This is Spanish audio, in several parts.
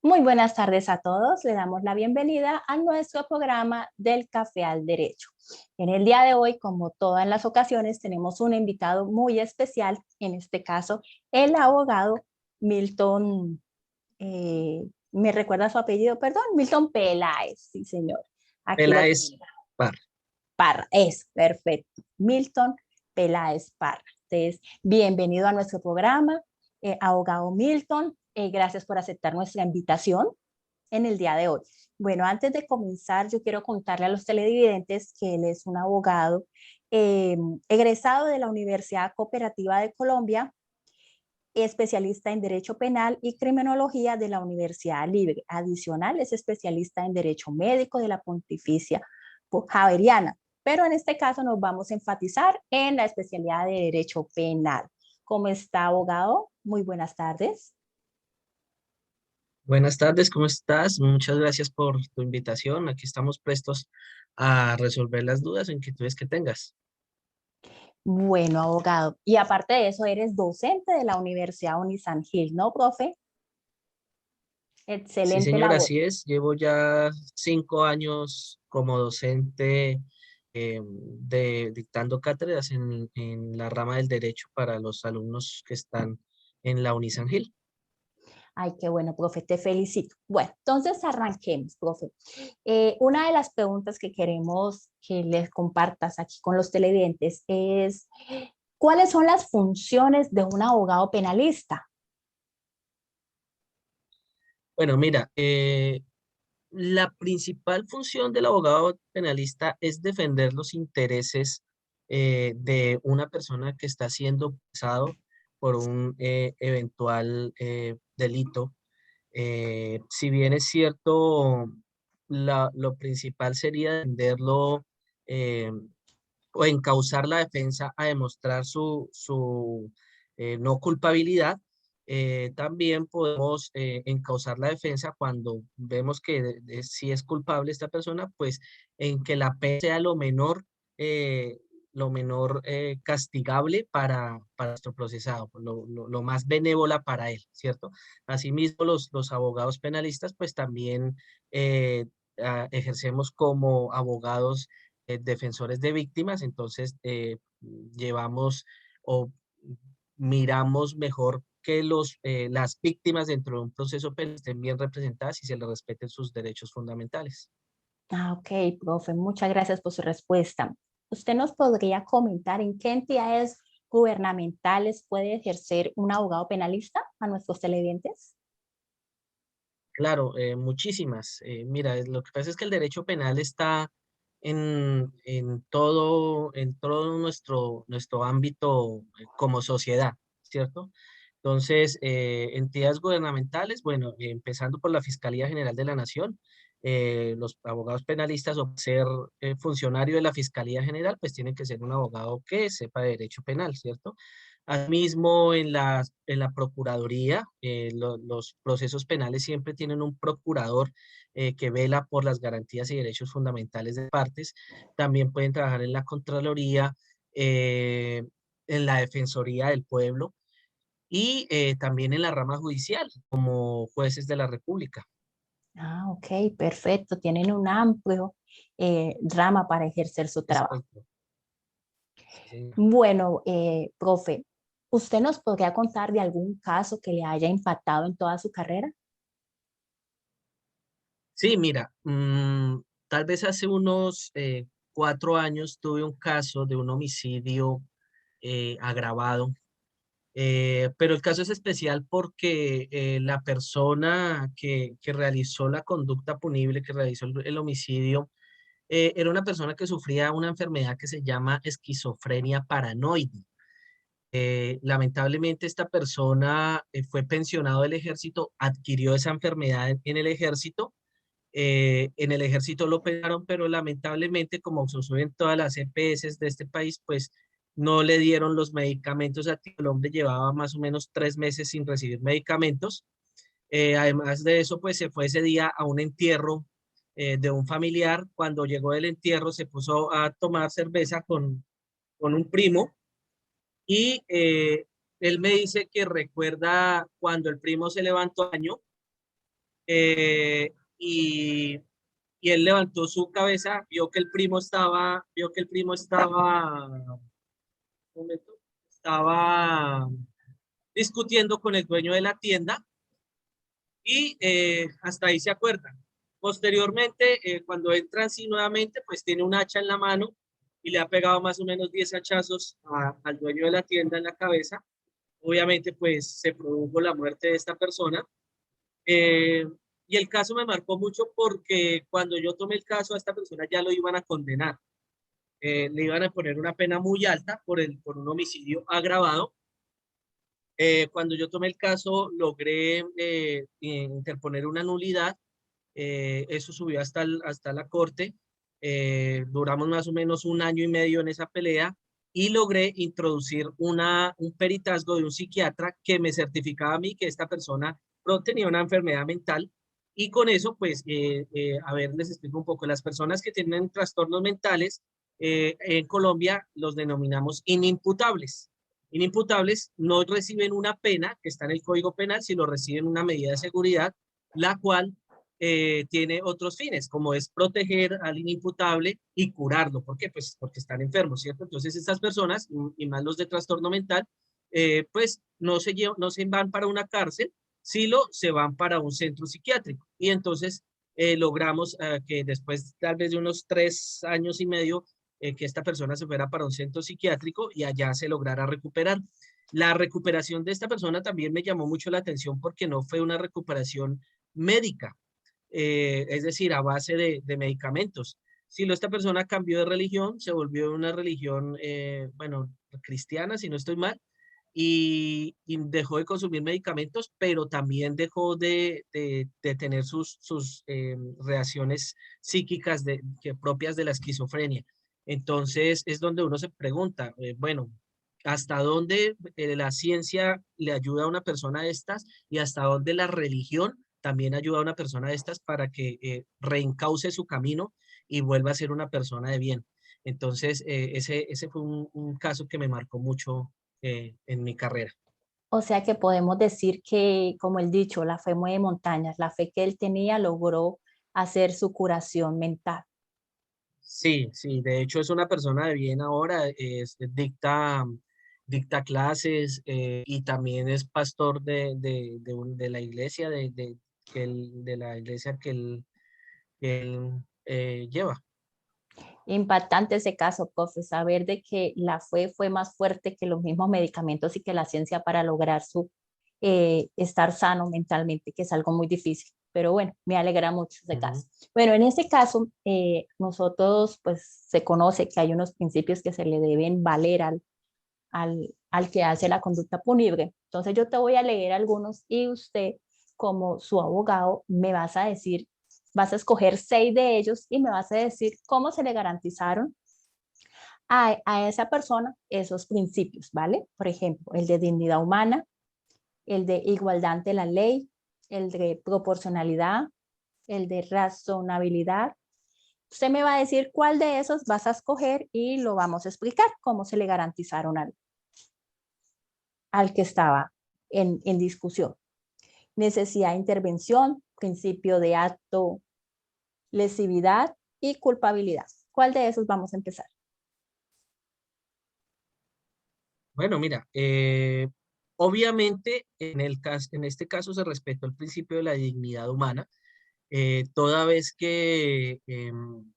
Muy buenas tardes a todos. Le damos la bienvenida a nuestro programa del Café al Derecho. En el día de hoy, como todas las ocasiones, tenemos un invitado muy especial, en este caso, el abogado Milton, ¿me recuerda su apellido? Perdón, Milton Peláez, sí señor. Aquí lo Peláez tenemos. Parra. Parra, es perfecto. Milton Peláez Parra. Entonces, bienvenido a nuestro programa, abogado Milton. Gracias por aceptar nuestra invitación en el día de hoy. Bueno, antes de comenzar, yo quiero contarle a los televidentes que él es un abogado eh, egresado de la Universidad Cooperativa de Colombia, especialista en Derecho Penal y Criminología de la Universidad Libre. Adicional, es especialista en Derecho Médico de la Pontificia Javeriana. Pero en este caso nos vamos a enfatizar en la especialidad de Derecho Penal. ¿Cómo está, abogado? Muy buenas tardes. Buenas tardes, ¿cómo estás? Muchas gracias por tu invitación. Aquí estamos prestos a resolver las dudas o inquietudes que tengas. Bueno, abogado. Y aparte de eso, eres docente de la Universidad Unisan Gil, ¿no, profe? Sí, Excelente señor, labor. así es. Llevo ya 5 años como docente dictando cátedras en la rama del derecho para los alumnos que están en la Unisangil. Ay, qué bueno, profe, te felicito. Bueno, entonces arranquemos, profe. Una de las preguntas que queremos que les compartas aquí con los televidentes es, ¿cuáles son las funciones de un abogado penalista? Bueno, mira, la principal función del abogado penalista es defender los intereses de una persona que está siendo procesado por un eventual delito. Si bien es cierto, lo principal sería defenderlo eh, o encauzar la defensa a demostrar su no culpabilidad. También podemos encauzar la defensa cuando vemos que si es culpable esta persona, pues en que la pena sea eh, lo menor castigable para nuestro procesado, lo más benévola para él, ¿cierto? Asimismo, los abogados penalistas, pues también ejercemos como abogados defensores de víctimas, entonces llevamos o miramos mejor que las víctimas dentro de un proceso penal estén bien representadas y se les respeten sus derechos fundamentales. Ah, ok, profe, muchas gracias por su respuesta. ¿Usted nos podría comentar en qué entidades gubernamentales puede ejercer un abogado penalista a nuestros televidentes? Claro, muchísimas. Mira, lo que pasa es que el derecho penal está en todo nuestro ámbito como sociedad, ¿cierto? Entonces, entidades gubernamentales, bueno, empezando por la Fiscalía General de la Nación, los abogados penalistas o ser funcionario de la Fiscalía General, pues tienen que ser un abogado que sepa de derecho penal, ¿cierto? Asimismo, en la Procuraduría, los procesos penales siempre tienen un procurador que vela por las garantías y derechos fundamentales de partes. También pueden trabajar en la Contraloría, eh, en la Defensoría del Pueblo y también en la rama judicial como jueces de la República. Ah, ok, perfecto. Tienen un amplio rama para ejercer su Es trabajo. correcto. Sí, señor. Bueno, profe, ¿usted nos podría contar de algún caso que le haya impactado en toda su carrera? Sí, mira, tal vez hace unos 4 años tuve un caso de un homicidio agravado. Pero el caso es especial porque la persona que realizó la conducta punible, que realizó el homicidio, era una persona que sufría una enfermedad que se llama esquizofrenia paranoide. Lamentablemente esta persona fue pensionado del ejército, adquirió esa enfermedad en el ejército. En el ejército lo operaron, pero lamentablemente, como sucede en todas las EPS de este país, pues no le dieron los medicamentos a tiempo. El hombre llevaba más o menos 3 meses sin recibir medicamentos. Además de eso, pues se fue ese día a un entierro de un familiar. Cuando llegó del entierro, se puso a tomar cerveza con un primo y él me dice que recuerda cuando el primo se levantó al baño y, y él levantó su cabeza, vio que el primo estaba, un momento, estaba discutiendo con el dueño de la tienda y hasta ahí se acuerdan. Posteriormente, cuando entra así nuevamente, pues tiene un hacha en la mano y le ha pegado más o menos 10 hachazos al dueño de la tienda en la cabeza. Obviamente, pues se produjo la muerte de esta persona. Eh, y el caso me marcó mucho porque cuando yo tomé el caso a esta persona ya lo iban a condenar. Le iban a poner una pena muy alta por un homicidio agravado. Cuando yo tomé el caso, logré interponer una nulidad. Eso subió hasta la corte. Duramos más o menos un año y medio en esa pelea y logré introducir un peritazgo de un psiquiatra que me certificaba a mí que esta persona tenía una enfermedad mental. Y con eso, pues, a ver, les explico un poco. Las personas que tienen trastornos mentales en Colombia los denominamos inimputables. Inimputables no reciben una pena que está en el Código Penal, sino reciben una medida de seguridad, la cual tiene otros fines, como es proteger al inimputable y curarlo. ¿Por qué? Pues porque están enfermos, ¿cierto? Entonces estas personas, y más los de trastorno mental, pues no se van para una cárcel, sino se van para un centro psiquiátrico. Y entonces logramos que después tal vez de unos 3 años y medio, que esta persona se fuera para un centro psiquiátrico y allá se lograra recuperar. La recuperación de esta persona también me llamó mucho la atención porque no fue una recuperación médica, es decir, a base de medicamentos. Si esta persona cambió de religión, se volvió una religión, bueno, cristiana, si no estoy mal, y dejó de consumir medicamentos, pero también dejó de tener sus reacciones psíquicas propias de la esquizofrenia. Entonces es donde uno se pregunta, bueno, ¿hasta dónde la ciencia le ayuda a una persona de estas y hasta dónde la religión también ayuda a una persona de estas para que reencauce su camino y vuelva a ser una persona de bien? Entonces, ese fue un caso que me marcó mucho en mi carrera. O sea que podemos decir que, como el dicho, la fe mueve montañas, la fe que él tenía logró hacer su curación mental. Sí, sí, de hecho es una persona de bien ahora, dicta clases y también es pastor de la iglesia, de la iglesia que él lleva. Impactante ese caso, profe, saber de que la fe fue más fuerte que los mismos medicamentos y que la ciencia para lograr su estar sano mentalmente, que es algo muy difícil. Pero bueno, me alegra mucho ese Ujú. caso. Bueno, en ese caso, nosotros, pues se conoce que hay unos principios que se le deben valer al que hace la conducta punible. Entonces yo te voy a leer algunos y usted, como su abogado, me vas a decir, vas a escoger 6 de ellos y me vas a decir cómo se le garantizaron a esa persona esos principios, ¿vale? Por ejemplo, el de dignidad humana, el de igualdad ante la ley, el de proporcionalidad, el de razonabilidad. Usted me va a decir cuál de esos vas a escoger y lo vamos a explicar, cómo se le garantizaron al que estaba en discusión. Necesidad de intervención, principio de acto, lesividad y culpabilidad. ¿Cuál de esos vamos a empezar? Bueno, mira, obviamente en este caso se respetó el principio de la dignidad humana, toda vez que,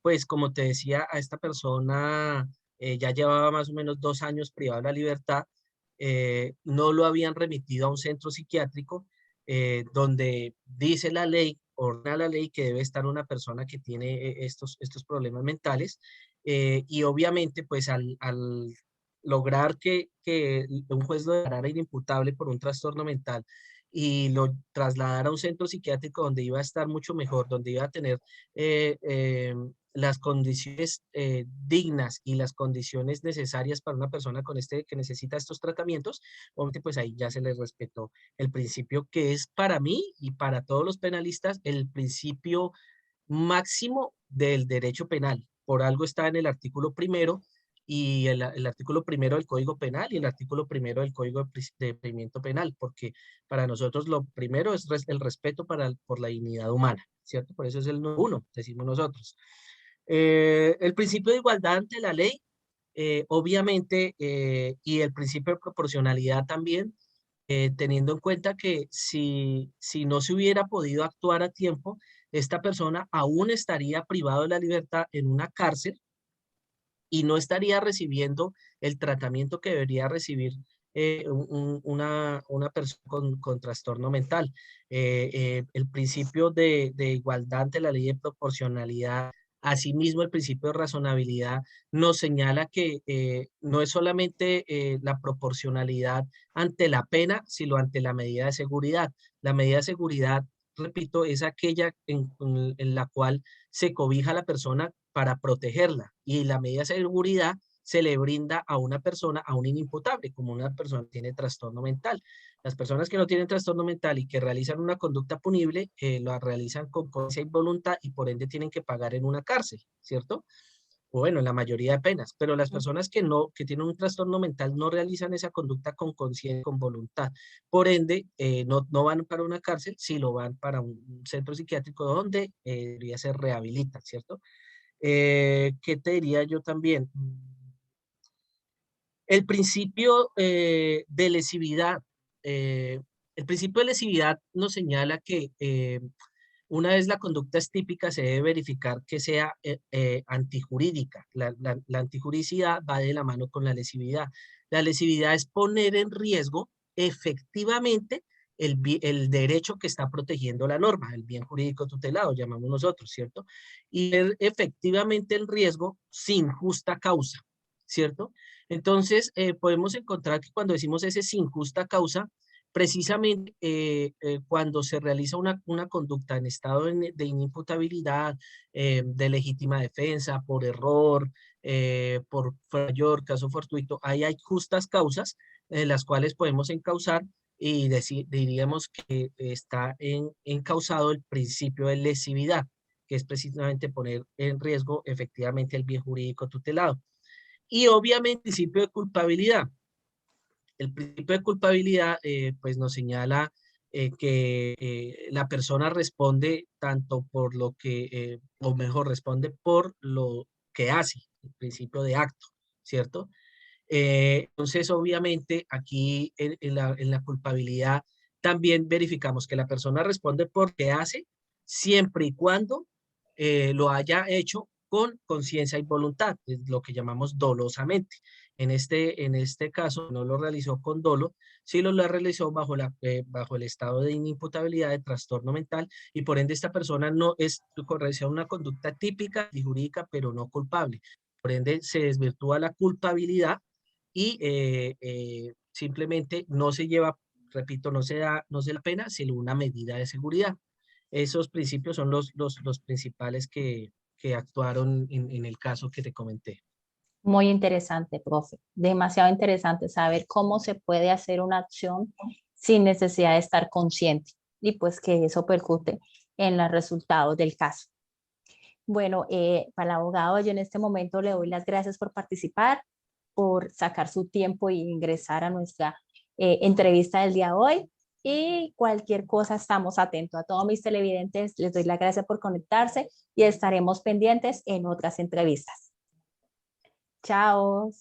pues como te decía, a esta persona ya llevaba más o menos 2 años privado de la libertad, no lo habían remitido a un centro psiquiátrico donde dice la ley, ordena la ley que debe estar una persona que tiene estos problemas mentales, y obviamente pues al lograr que un juez lo declarara inimputable por un trastorno mental, y lo trasladar a un centro psiquiátrico donde iba a estar mucho mejor, donde iba a tener eh, eh, las condiciones dignas y las condiciones necesarias para una persona que necesita estos tratamientos, obviamente pues ahí ya se les respetó el principio que es para mí y para todos los penalistas el principio máximo del derecho penal. Por algo está en el artículo primero y el artículo primero del Código Penal y el artículo primero del Código de Procedimiento Penal, porque para nosotros lo primero es el respeto por la dignidad humana, ¿cierto? Por eso es el número 1, decimos nosotros. El principio de igualdad ante la ley, obviamente, y el principio de proporcionalidad también, teniendo en cuenta que si no se hubiera podido actuar a tiempo, esta persona aún estaría privado de la libertad en una cárcel y no estaría recibiendo el tratamiento que debería recibir una persona con trastorno mental. El principio de igualdad ante la ley de proporcionalidad, asimismo el principio de razonabilidad, nos señala que no es solamente la proporcionalidad ante la pena, sino ante la medida de seguridad. La medida de seguridad, repito, es aquella en la cual se cobija a la persona para protegerla, y la medida de seguridad se le brinda a una persona, a un inimputable, como una persona que tiene trastorno mental. Las personas que no tienen trastorno mental y que realizan una conducta punible, la realizan con conciencia y voluntad y por ende tienen que pagar en una cárcel, ¿cierto? O bueno, en la mayoría de penas, pero las personas que tienen un trastorno mental no realizan esa conducta con conciencia y con voluntad. Por ende, no van para una cárcel, sino van para un centro psiquiátrico donde debería ser rehabilita, ¿cierto? ¿Qué te diría yo también? El principio de lesividad. El principio de lesividad nos señala que una vez la conducta es típica, se debe verificar que sea antijurídica. La antijuricidad va de la mano con la lesividad. La lesividad es poner en riesgo efectivamente el derecho que está protegiendo la norma, el bien jurídico tutelado, llamamos nosotros, ¿cierto? Y ver efectivamente el riesgo sin justa causa, ¿cierto? Entonces, podemos encontrar que cuando decimos ese sin justa causa, precisamente cuando se realiza una conducta en estado de inimputabilidad, de legítima defensa, por error, por mayor, caso fortuito, ahí hay justas causas las cuales podemos encausar y diríamos que está encausado el principio de lesividad, que es precisamente poner en riesgo efectivamente el bien jurídico tutelado. Y obviamente el principio de culpabilidad. El principio de culpabilidad pues nos señala que la persona responde tanto por lo que, o mejor, responde por lo que hace, el principio de acto, ¿cierto? Entonces, obviamente, aquí en la culpabilidad también verificamos que la persona responde por lo que hace siempre y cuando lo haya hecho con conciencia y voluntad, es lo que llamamos dolosamente. En este caso, no lo realizó con dolo, sí lo realizó bajo el estado de inimputabilidad, de trastorno mental, y por ende esta persona no es realizó una conducta típica y jurídica, pero no culpable. Por ende, se desvirtúa la culpabilidad y simplemente no se lleva, repito, no se da la pena, sino una medida de seguridad. Esos principios son los principales que actuaron en el caso que te comenté. Muy interesante, profe. Demasiado interesante saber cómo se puede hacer una acción sin necesidad de estar consciente y pues que eso percute en los resultados del caso. Bueno, para el abogado, yo en este momento le doy las gracias por participar, por sacar su tiempo y ingresar a nuestra entrevista del día de hoy. Y cualquier cosa estamos atentos. A todos mis televidentes les doy las gracias por conectarse y estaremos pendientes en otras entrevistas. Chao.